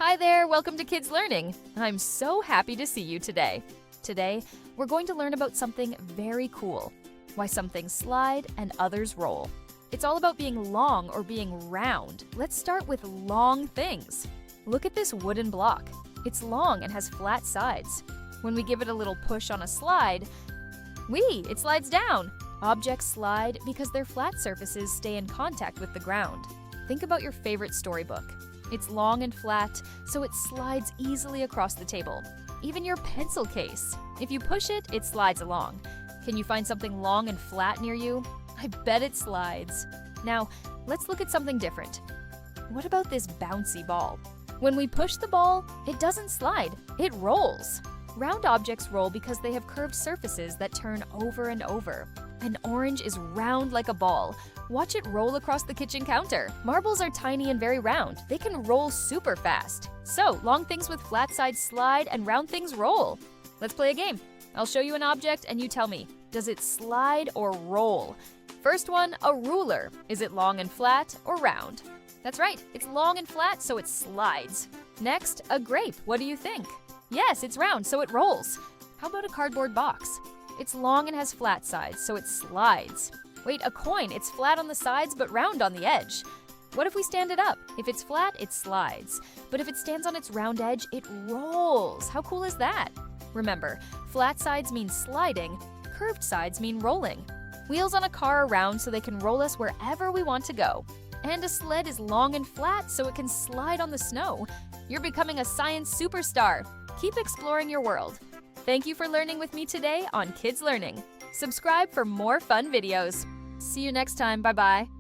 Hi there, welcome to Kids Learning. I'm so happy to see you today. Today, we're going to learn about something very cool, why some things slide and others roll. It's all about being long or being round. Let's start with long things. Look at this wooden block. It's long and has flat sides. When we give it a little push on a slide, it slides down. Objects slide because their flat surfaces stay in contact with the ground. Think about your favorite storybook. It's long and flat, so it slides easily across the table. Even your pencil case. If you push it, it slides along. Can you find something long and flat near you? I bet it slides. Now, let's look at something different. What about this bouncy ball? When we push the ball, it doesn't slide, it rolls. Round objects roll because they have curved surfaces that turn over and over. An orange is round like a ball. Watch it roll across the kitchen counter. Marbles are tiny and very round. They can roll super fast. So, long things with flat sides slide and round things roll. Let's play a game. I'll show you an object and you tell me, does it slide or roll? First one, a ruler. Is it long and flat or round? That's right, it's long and flat, so it slides. Next, a grape. What do you think? Yes, it's round, so it rolls. How about a cardboard box? It's long and has flat sides, so it slides. Wait, a coin. It's flat on the sides but round on the edge. What if we stand it up? If it's flat, it slides. But if it stands on its round edge, it rolls. How cool is that? Remember, flat sides mean sliding, curved sides mean rolling. Wheels on a car are round so they can roll us wherever we want to go. And a sled is long and flat so it can slide on the snow. You're becoming a science superstar. Keep exploring your world. Thank you for learning with me today on Kids Learning. Subscribe for more fun videos. See you next time. Bye-bye.